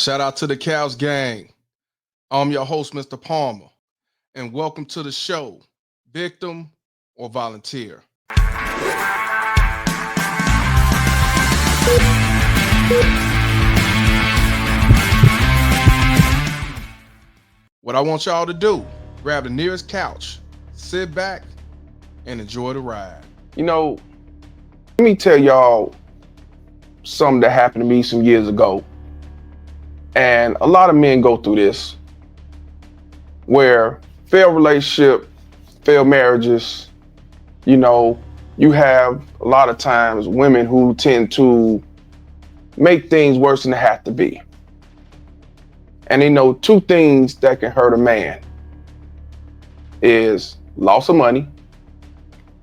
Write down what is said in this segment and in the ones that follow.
Shout out to the Cows Gang. I'm your host, Mr. Palmer, and welcome to the show, Victim or Volunteer. What I want y'all to do, grab the nearest couch, sit back, and enjoy the ride. You know, let me tell y'all something that happened to me some years ago. And a lot of men go through this, where failed relationship, failed marriages, you have a lot of times women who tend to make things worse than they have to be. And they know two things that can hurt a man is loss of money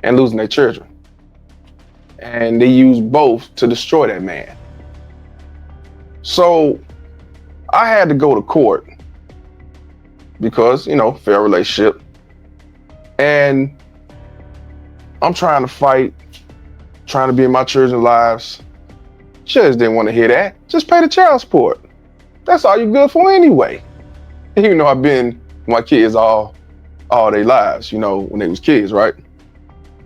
and losing their children. And they use both to destroy that man. So I had to go to court because, failed relationship. And I'm trying to fight, trying to be in my children's lives. Judge didn't want to hear that. Just pay the child support. That's all you're good for anyway. I've been with my kids all their lives, when they was kids, right?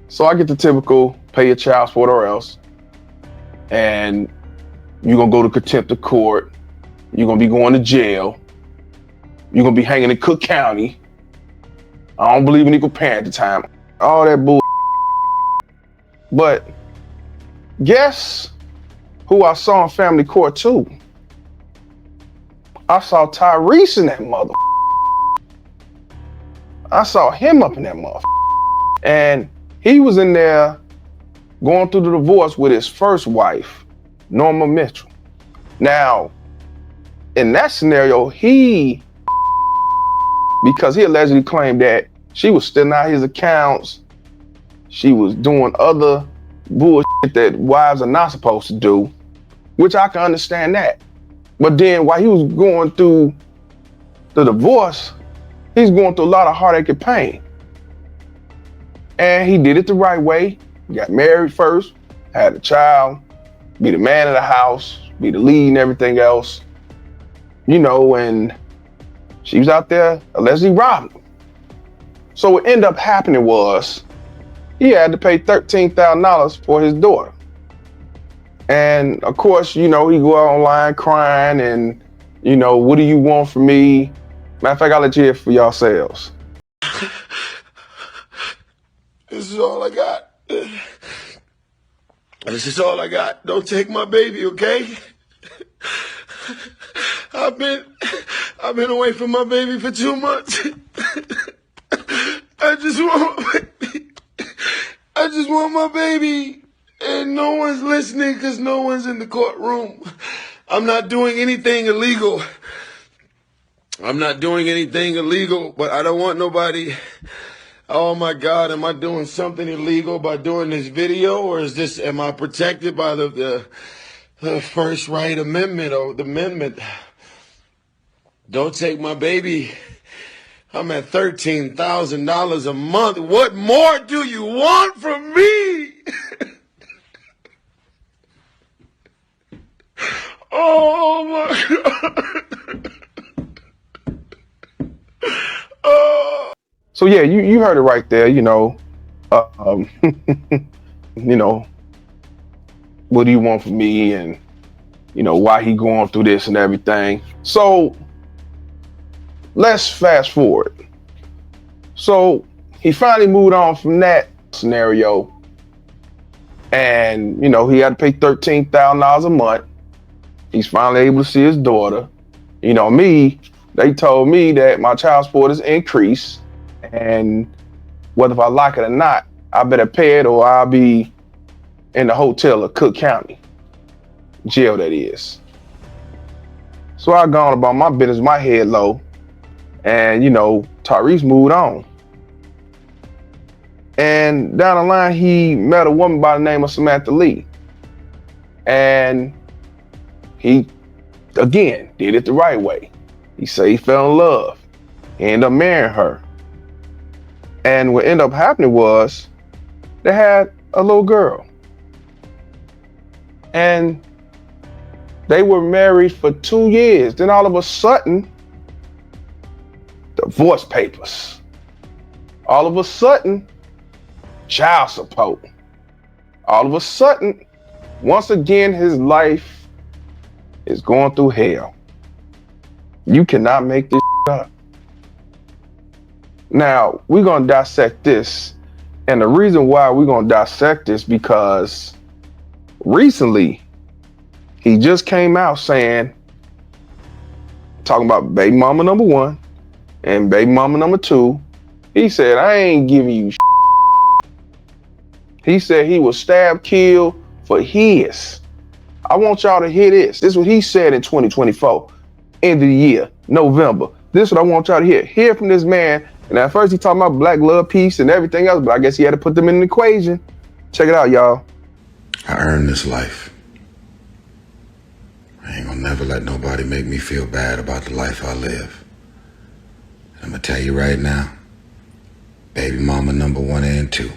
So I get the typical pay your child support or else. And you're going to go to contempt of court. You're going to be going to jail. You're going to be hanging in Cook County. I don't believe in equal parenting time. All that bull. But guess who I saw in family court too? I saw Tyrese in that mother. I saw him up in that mother. And he was in there going through the divorce with his first wife, Norma Mitchell. Now, in that scenario, because he allegedly claimed that she was stealing out his accounts, she was doing other bullshit that wives are not supposed to do, which I can understand that. But then while he was going through the divorce, he's going through a lot of heartache and pain. And he did it the right way. Got married first, had a child, be the man of the house, be the lead and everything else. And she was out there allegedly robbing him. So what ended up happening was he had to pay $13,000 for his daughter. And of course, he go out online crying and, what do you want from me? Matter of fact, I'll let you hear for yourselves. This is all I got. This is all I got. Don't take my baby, okay? I've been away from my baby for 2 months. I just want my baby. And no one's listening because no one's in the courtroom. I'm not doing anything illegal. But I don't want nobody. Oh my God, am I doing something illegal by doing this video, or am I protected by the First Right Amendment or the amendment? Don't take my baby. I'm at $13,000 a month. What more do you want from me? Oh my God. Oh. So yeah, you heard it right there, what do you want from me, and why he going through this and everything. So let's fast forward. So he finally moved on from that scenario, and he had to pay $13,000 a month. He's finally able to see his daughter. They told me that my child support is increased. And whether if I like it or not, I better pay it or I'll be in the hotel of Cook County. Jail, that is. So I gone about my business, my head low. And, Tyrese moved on. And down the line, he met a woman by the name of Samantha Lee. And he, again, did it the right way. He said he fell in love. He ended up marrying her. And what ended up happening was they had a little girl. And They were married for 2 years. Then all of a sudden, divorce papers. All of a sudden, child support. All of a sudden, once again, his life is going through hell. You cannot make this up. Now, we're going to dissect this. And the reason why we're going to dissect this because recently, he just came out saying, talking about baby mama number 1 and baby mama number 2. He said, I ain't giving you shit. He said he was stabbed, killed for his. I want y'all to hear this. This is what he said in 2024, end of the year, November. This is what I want y'all to hear. Hear from this man. And at first he talking about black love, peace, and everything else, but I guess he had to put them in an equation. Check it out, y'all. I earned this life. I ain't gonna never let nobody make me feel bad about the life I live. I'm gonna tell you right now, baby mama number 1 and 2.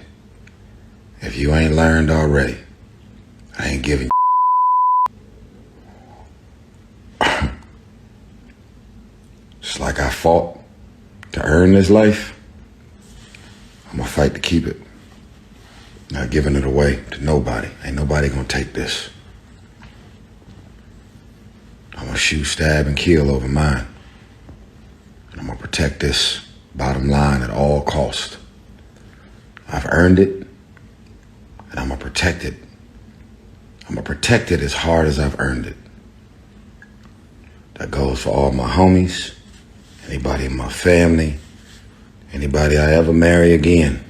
If you ain't learned already, I ain't giving just like I fought to earn this life, I'm gonna fight to keep it. Not giving it away to nobody. Ain't nobody gonna take this. I'm gonna shoot, stab, and kill over mine. And I'm gonna protect this bottom line at all costs. I've earned it, and I'm gonna protect it. I'm gonna protect it as hard as I've earned it. That goes for all my homies, anybody in my family, anybody I ever marry again.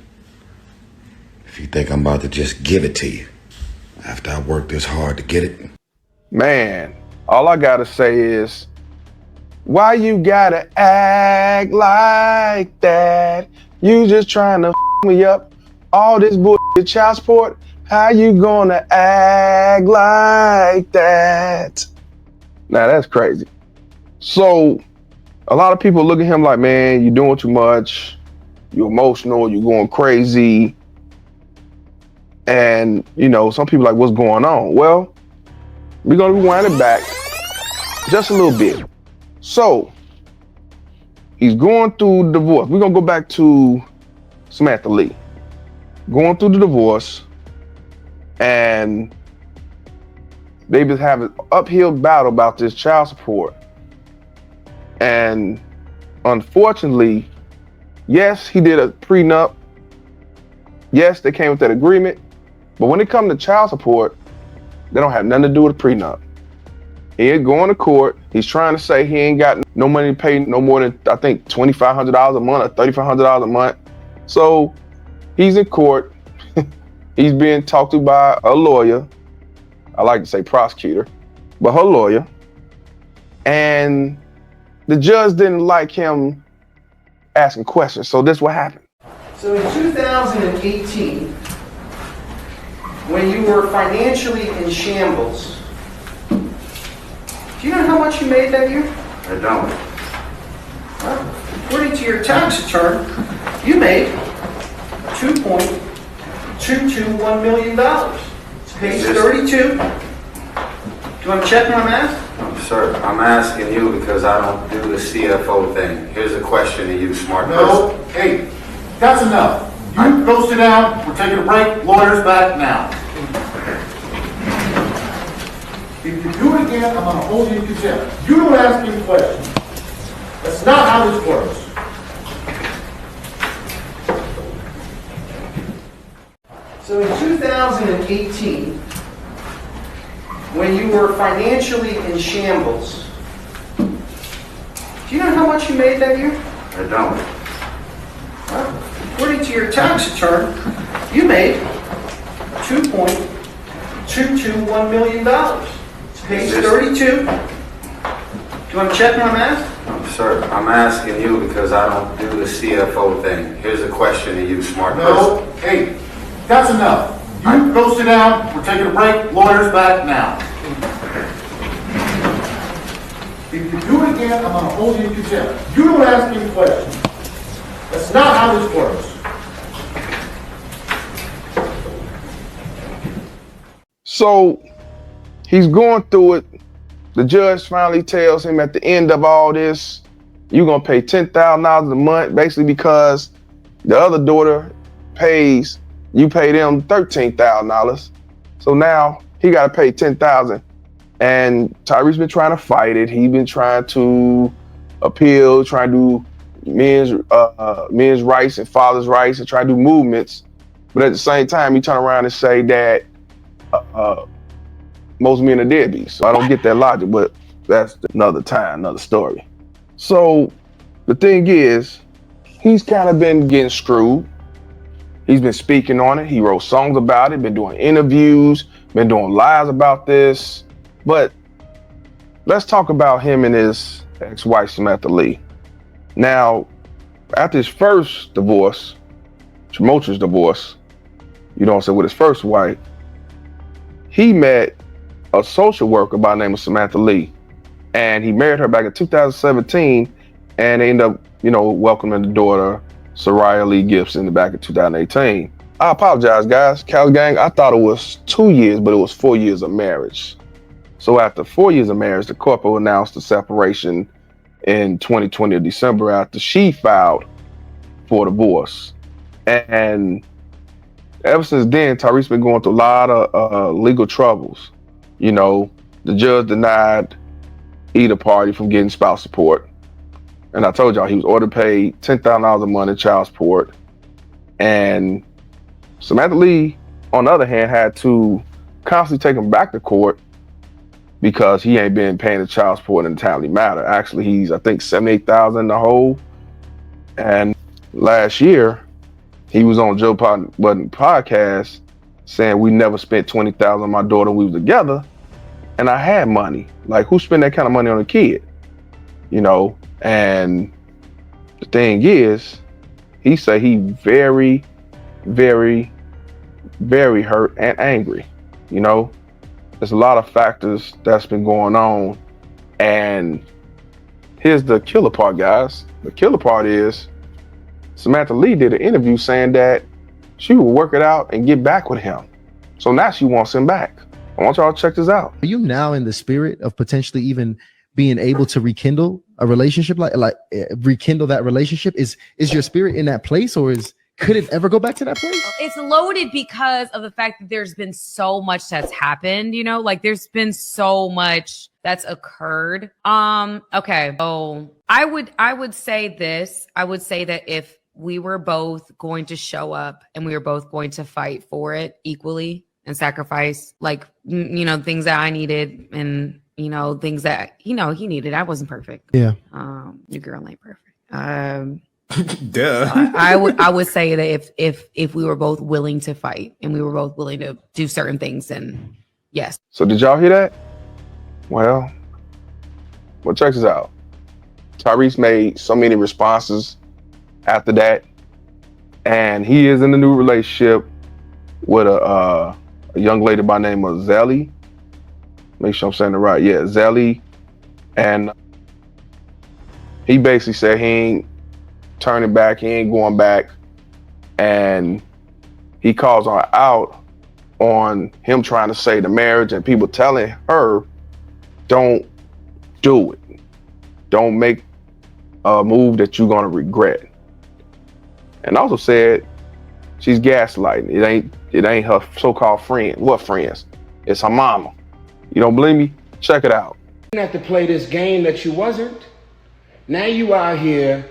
If you think I'm about to just give it to you after I worked this hard to get it. Man, all I gotta say is, why you gotta act like that? You just trying to me up. All this bullshit child support, how you gonna act like that? Now that's crazy. So, a lot of people look at him like, man, you're doing too much. You're emotional, you're going crazy. And, you know, some people are like, what's going on? Well, we're gonna rewind it back just a little bit. So, he's going through divorce. We're gonna go back to Samantha Lee. Going through the divorce, and they just have an uphill battle about this child support. And unfortunately, yes, he did a prenup. Yes, they came with that agreement. But when it comes to child support, they don't have nothing to do with a prenup. He ain't going to court. He's trying to say he ain't got no money to pay no more than, I think, $2,500 a month or $3,500 a month. So he's in court. He's being talked to by a lawyer. I like to say prosecutor, but her lawyer. And the judge didn't like him asking questions. So this is what happened. So in 2018, when you were financially in shambles, do you know how much you made that year? I don't. Well, according to your tax return, you made $2.221 million. It's page 32. Do you want to check my math? Sir, I'm asking you because I don't do the CFO thing. Here's a question to you, smart person. No, hey, that's enough. You go sit down, we're taking a break, lawyer's back now. If you do it again, I'm gonna hold you in contempt. You don't ask any questions. That's not how this works. So in 2018, when you were financially in shambles, do you know how much you made that year? I don't. Well, according to your tax return, you made $2.221 million. It's page 32. Do you want to check my math? Sir, I'm asking you because I don't do the CFO thing. Here's a question to you, smart person. No, hey, that's enough. You go sit down, we're taking a break, lawyer's back now. If you do it again, I'm gonna hold you in contempt. You don't ask any questions. That's not how this works. So he's going through it, The judge finally tells him at the end of all this, you're gonna pay $10,000 a month, basically because the other daughter you pay them $13,000. So now he gotta pay $10,000. And Tyrese been trying to fight it. He been trying to appeal, trying to do men's rights and fathers' rights and try to do movements. But at the same time, he turn around and say that most men are deadbeats. So I don't get that logic, but that's another time, another story. So the thing is, he's kind of been getting screwed. He's been speaking on it. He wrote songs about it, been doing interviews, been doing lives about this. But let's talk about him and his ex-wife, Samantha Lee. Now, after his first divorce, tumultuous divorce, with his first wife, he met a social worker by the name of Samantha Lee. And he married her back in 2017, and they ended up, welcoming the daughter, Soraya Lee Gibson, back in 2018. I apologize, guys. Cali Gang, I thought it was 2 years, but it was 4 years of marriage. So after 4 years of marriage, the couple announced the separation in 2020 December after she filed for divorce. And ever since then, Tyrese been going through a lot of legal troubles. The judge denied either party from getting spouse support. And I told y'all he was ordered to pay $10,000 a month in child support. And Samantha Lee, on the other hand, had to constantly take him back to court because he ain't been paying the child support in a timely manner. Actually, he's, I think, $78,000 in the hole. And last year, he was on Joe Budden podcast saying we never spent $20,000 on my daughter when we was together, and I had money. Like, who spent that kind of money on a kid? And the thing is, he said he very, very, very hurt and angry. There's a lot of factors that's been going on. And here's the killer part, guys. The killer part is Samantha Lee did an interview saying that she will work it out and get back with him. So now she wants him back. I want y'all to check this out. Are you now in the spirit of potentially even being able to rekindle a relationship, like rekindle that relationship? Is your spirit in that place, or could it ever go back to that place? It's loaded because of the fact that there's been so much that's happened, there's been so much that's occurred. Okay. So I would say this. I would say that if we were both going to show up and we were both going to fight for it equally and sacrifice, things that I needed and, things that, he needed. I wasn't perfect. Yeah. Your girl ain't perfect. Duh. So I would say that if we were both willing to fight and we were both willing to do certain things, then yes. So did y'all hear that? Well, check this out. Tyrese made so many responses after that, and he is in a new relationship with a young lady by the name of Zelly. Make sure I'm saying it right. Yeah, Zelly. And he basically said he ain't turning back, he ain't going back. And he calls her out on him trying to save the marriage and people telling her, don't do it. Don't make a move that you're gonna regret. And also said she's gaslighting. It ain't her so-called friend. What friends? It's her mama. You don't believe me? Check it out. You didn't have to play this game that you wasn't. Now you out here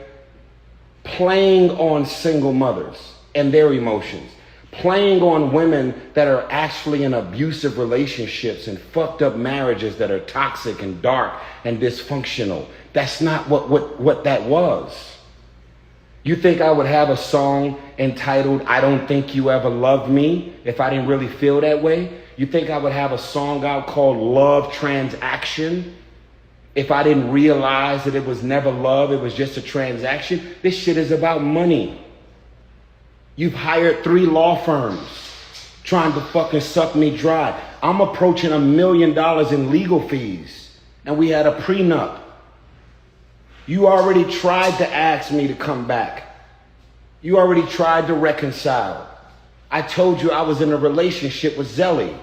playing on single mothers and their emotions, playing on women that are actually in abusive relationships and fucked up marriages that are toxic and dark and dysfunctional. That's not what that was. You think I would have a song entitled I Don't Think You Ever Loved Me if I didn't really feel that way? You think I would have a song out called Love Transaction if I didn't realize that it was never love, it was just a transaction? This shit is about money. You've hired 3 law firms trying to fucking suck me dry. I'm approaching $1 million in legal fees, and we had a prenup. You already tried to ask me to come back. You already tried to reconcile. I told you I was in a relationship with Zelly.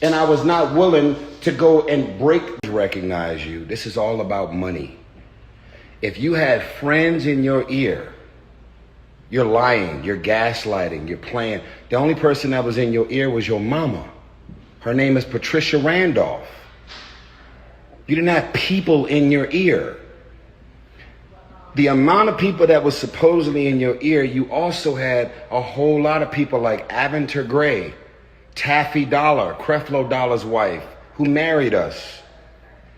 And I was not willing to go and recognize you. This is all about money. If you had friends in your ear, you're lying, you're gaslighting, you're playing. The only person that was in your ear was your mama. Her name is Patricia Randolph. You didn't have people in your ear. The amount of people that was supposedly in your ear, you also had a whole lot of people like Aventer Gray, Taffy Dollar, Creflo Dollar's wife, who married us.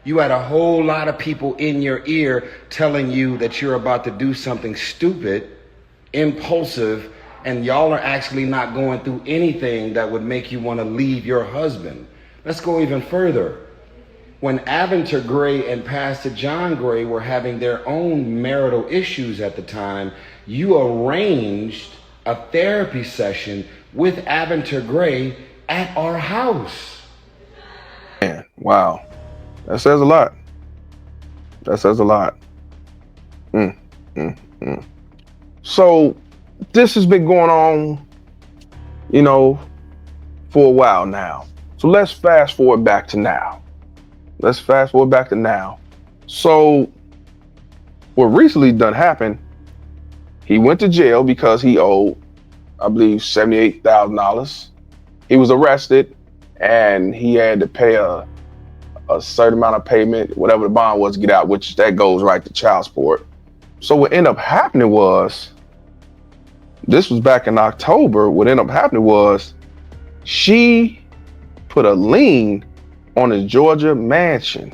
You had a whole lot of people in your ear telling you that you're about to do something stupid, impulsive, and y'all are actually not going through anything that would make you want to leave your husband. Let's go even further. When Aventer Gray and Pastor John Gray were having their own marital issues at the time, you arranged a therapy session with Aventer Gray at our house. Man, wow. That says a lot. That says a lot. So this has been going on, you know, for a while now. So let's fast forward back to now. So what recently done happened, he went to jail because he owed, I believe, $78,000. He was arrested and he had to pay a certain amount of payment, whatever the bond was, to get out, which that goes right to child support. So what ended up happening was, this was back in October, what ended up happening was she put a lien on his Georgia mansion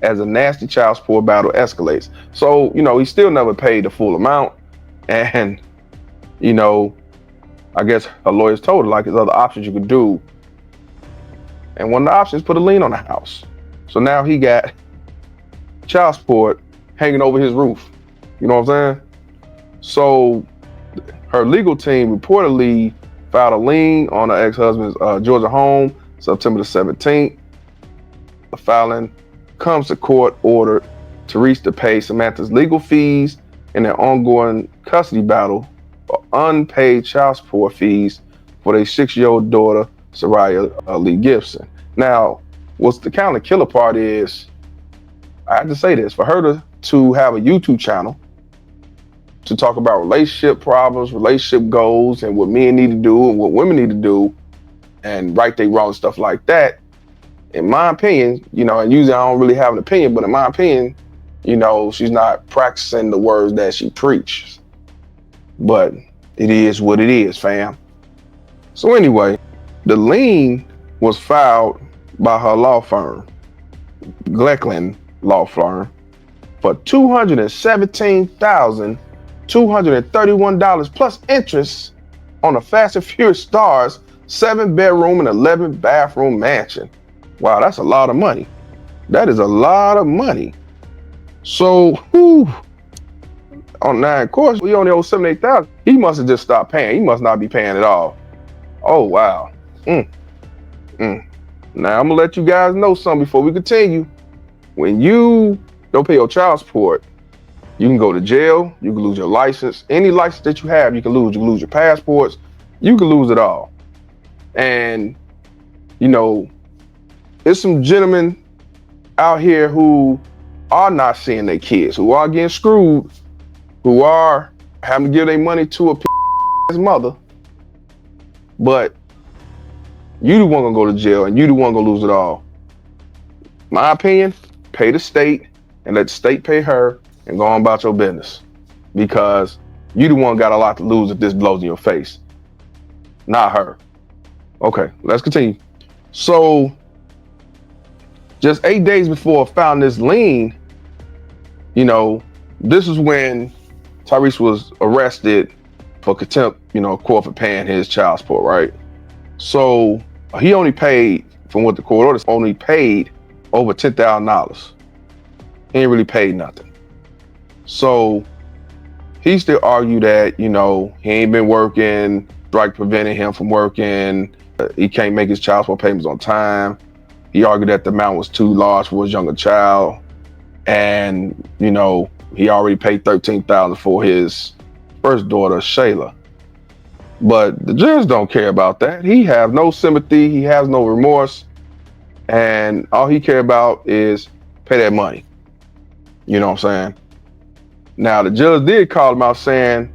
as a nasty child support battle escalates. So, you know, he still never paid the full amount. And, you know, I guess her lawyers told her, like, there's other options you could do. And one of the options, put a lien on the house. So now he got child support hanging over his roof. You know what I'm saying? So her legal team reportedly filed a lien on her ex-husband's Georgia home September the 17th. The filing comes to court ordered Tyrese to pay Samantha's legal fees in their ongoing custody battle for unpaid child support fees for their 6-year-old daughter, Soraya Lee Gibson. Now, what's the kind of killer part is, I have to say this, for her to have a YouTube channel to talk about relationship problems, relationship goals, and what men need to do and what women need to do, and right they wrong, stuff like that. In my opinion, you know, and usually I don't really have an opinion, but in my opinion, you know, she's not practicing the words that she preaches. But it is what it is, fam. So anyway, the lien was filed by her law firm, Glecklin Law Firm, for $217,231 plus interest on a Fast and Furious Stars 7-bedroom and 11-bathroom mansion. Wow, that's a lot of money. That is a lot of money. So, on that, of course, we only owe $78,000. He must have just stopped paying. He must not be paying at all. Oh, wow. Now, I'm going to let you guys know something before we continue. When you don't pay your child support, you can go to jail. You can lose your license. Any license that you have, you can lose. You can lose your passports. You can lose it all. And, you know, there's some gentlemen out here who are not seeing their kids, who are getting screwed, who are having to give their money to a mother. But you the one gonna go to jail and you the one gonna lose it all. My opinion, pay the state and let the state pay her and go on about your business. Because you the one got a lot to lose if this blows in your face. Not her. Okay, let's continue. So, just 8 days before I found this lien, you know, this is when Tyrese was arrested for contempt, you know, court for paying his child support, right? So he only paid, from what the court orders, only paid over $10,000. He ain't really paid nothing. So he still argued that, you know, he ain't been working, strike prevented him from working, he can't make his child support payments on time. He argued that the amount was too large for his younger child. And, you know, he already paid $13,000 for his first daughter, Shayla. But the judge don't care about that. He has no sympathy. He has no remorse. And all he care about is pay that money. You know what I'm saying? Now, the judge did call him out saying,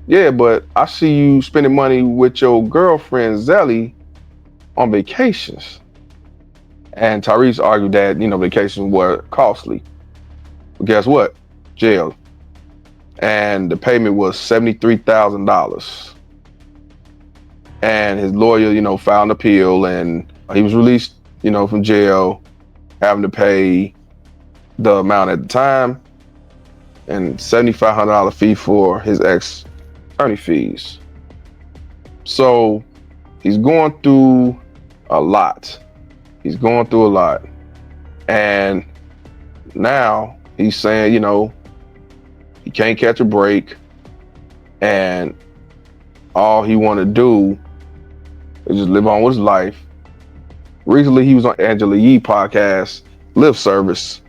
yeah, but I see you spending money with your girlfriend, Zelly, on vacations. And Tyrese argued that, vacations were costly. But guess what? Jail. And the payment was $73,000. And his lawyer, filed an appeal, and he was released, from jail, having to pay the amount at the time and $7,500 fee for his ex attorney fees. So he's going through a lot. And now he's saying, he can't catch a break, and all he want to do is just live on with his life. Recently, he was on Angela Yee podcast, Live Service,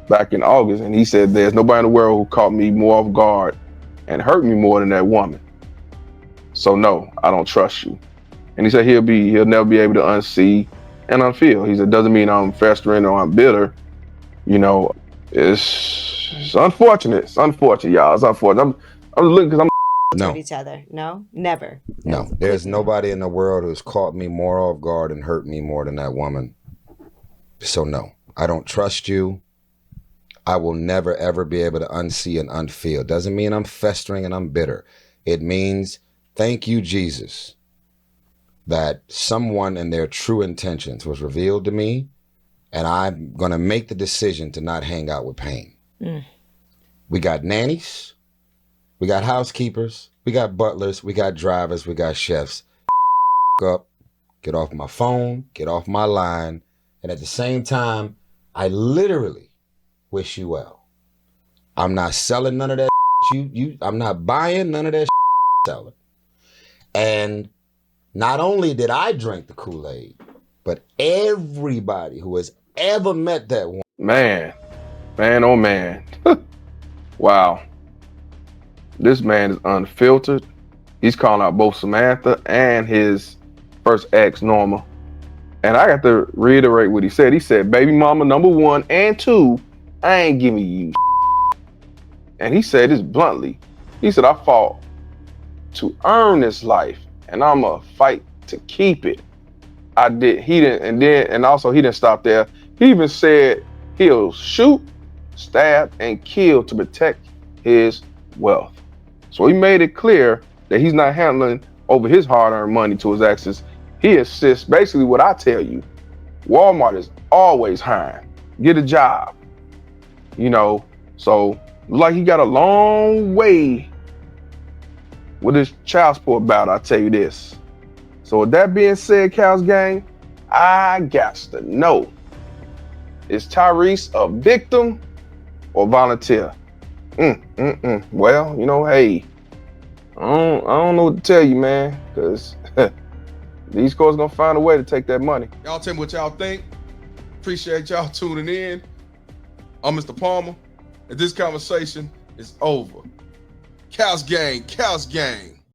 back in August, and he said, there's nobody in the world who caught me more off guard and hurt me more than that woman. So no, I don't trust you. And he said he'll never be able to unsee and unfeel. He said, doesn't mean I'm festering or I'm bitter. It's unfortunate. It's unfortunate, y'all. It's unfortunate. I'm looking because I'm no. Each other. No, never. No, there's nobody in the world who's caught me more off guard and hurt me more than that woman. So no, I don't trust you. I will never, ever be able to unsee and unfeel. Doesn't mean I'm festering and I'm bitter. It means, thank you, Jesus, that someone in their true intentions was revealed to me, and I'm going to make the decision to not hang out with pain. We got nannies. We got housekeepers, we got butlers, we got drivers, we got chefs. Up, get off my phone, get off my line, and at the same time, I literally wish you well. I'm not selling none of that I'm not buying none of that selling. And not only did I drink the Kool-Aid, but everybody who has ever met that one. Man, oh man. Wow. This man is unfiltered. He's calling out both Samantha and his first ex, Norma. And I got to reiterate what he said. He said, baby mama number 1 and 2, I ain't giving you. And he said this bluntly. He said, I fought to earn this life, and I'm going to fight to keep it. I did. He didn't. And also he didn't stop there. He even said he'll shoot, stab, and kill to protect his wealth. So he made it clear that he's not handling over his hard-earned money to his exes. He assists basically what I tell you. Walmart is always hiring. Get a job. So like he got a long way with his child support battle, I tell you this. So with that being said, Cows Gang, I got to know, is Tyrese a victim or volunteer? Well, hey, I don't know what to tell you, man, because these courts gonna find a way to take that money. Y'all tell me what y'all think. Appreciate y'all tuning in. I'm Mr. Palmer, and this conversation is over. Cows Gang, Cows Gang.